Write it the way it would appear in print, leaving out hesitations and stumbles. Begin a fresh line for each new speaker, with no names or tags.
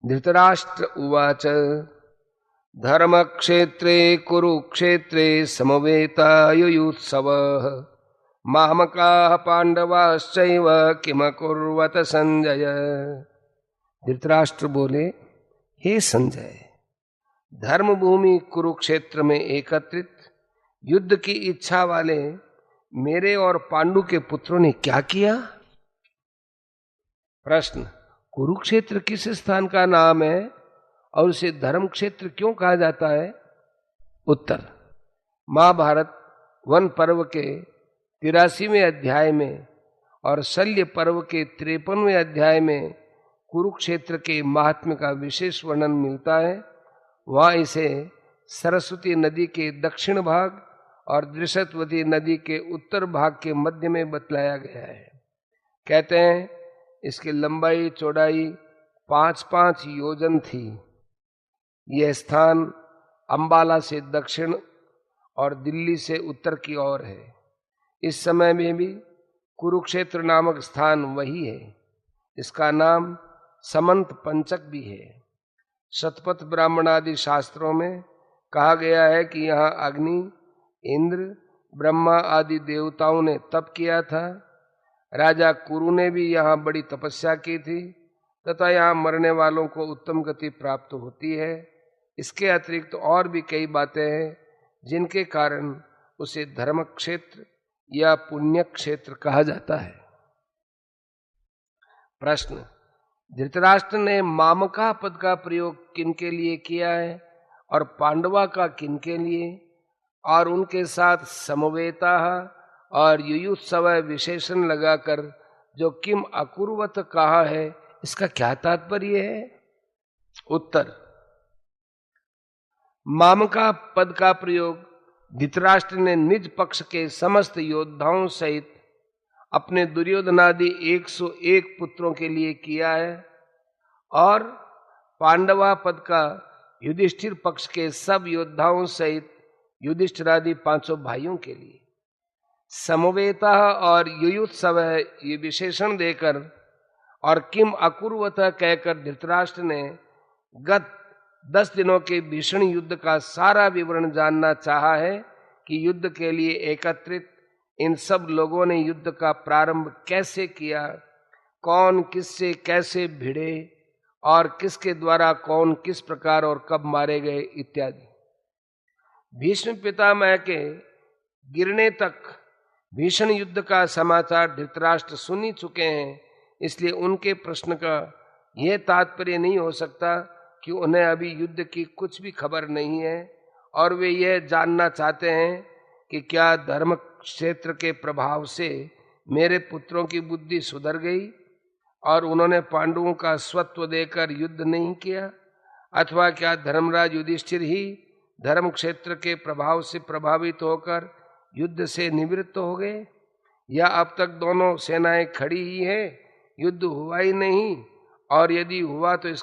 धृतराष्ट्र उवाच धर्मक्षेत्रे कुरुक्षेत्रे समवेतायुयुत्सवः मामकाः पांडवाश्चैव किमकुर्वत संजय। धृतराष्ट्र बोले, हे संजय, धर्मभूमि कुरुक्षेत्र में एकत्रित युद्ध की इच्छा वाले मेरे और पांडु के पुत्रों ने क्या किया? प्रश्न, कुरुक्षेत्र किस स्थान का नाम है और उसे धर्म क्षेत्र क्यों कहा जाता है? उत्तर, महाभारत वन पर्व के 83वें अध्याय में और शल्य पर्व के 53वें अध्याय में कुरुक्षेत्र के महात्म्य का विशेष वर्णन मिलता है। वहां इसे सरस्वती नदी के दक्षिण भाग और दृशतवती नदी के उत्तर भाग के मध्य में बतलाया गया है। कहते हैं इसकी लंबाई चौड़ाई 5-5 योजन थी। यह स्थान अंबाला से दक्षिण और दिल्ली से उत्तर की ओर है। इस समय में भी कुरुक्षेत्र नामक स्थान वही है। इसका नाम समंत पंचक भी है। शतपथ ब्राह्मण आदि शास्त्रों में कहा गया है कि यहाँ अग्नि, इंद्र, ब्रह्मा आदि देवताओं ने तप किया था। राजा कुरु ने भी यहाँ बड़ी तपस्या की थी तथा यहाँ मरने वालों को उत्तम गति प्राप्त होती है। इसके अतिरिक्त और भी कई बातें हैं जिनके कारण उसे धर्म क्षेत्र या पुण्य क्षेत्र कहा जाता है। प्रश्न, धृतराष्ट्र ने मामका पद का प्रयोग किन के लिए किया है और पांडवा का किन के लिए, और उनके साथ समवेता और युयुत्सव विशेषण लगाकर जो किम अकुर्वत कहा है, इसका क्या तात्पर्य है? उत्तर, मामका पद का प्रयोग धृतराष्ट्र ने निज पक्ष के समस्त योद्धाओं सहित अपने दुर्योधनादि 101 पुत्रों के लिए किया है और पांडवा पद का युधिष्ठिर पक्ष के सब योद्धाओं सहित युधिष्ठिरादि 500 भाइयों के लिए। समवेता और युयुत्सव ये विशेषण देकर और किम अकुर्वत कहकर धृतराष्ट्र ने गत 10 दिनों के भीषण युद्ध का सारा विवरण जानना चाहा है कि युद्ध के लिए एकत्रित इन सब लोगों ने युद्ध का प्रारंभ कैसे किया, कौन किससे कैसे भिड़े और किसके द्वारा कौन किस प्रकार और कब मारे गए इत्यादि। भीष्म पितामह के गिरने तक भीषण युद्ध का समाचार धृतराष्ट्र सुन ही चुके हैं, इसलिए उनके प्रश्न का यह तात्पर्य नहीं हो सकता कि उन्हें अभी युद्ध की कुछ भी खबर नहीं है और वे यह जानना चाहते हैं कि क्या धर्म क्षेत्र के प्रभाव से मेरे पुत्रों की बुद्धि सुधर गई और उन्होंने पांडवों का स्वत्व देकर युद्ध नहीं किया, अथवा क्या धर्मराज युधिष्ठिर ही धर्म क्षेत्र के प्रभाव से प्रभावित होकर युद्ध से निवृत्त हो गए, या अब तक दोनों सेनाएं खड़ी ही है, युद्ध हुआ ही नहीं, और यदि हुआ तो इसका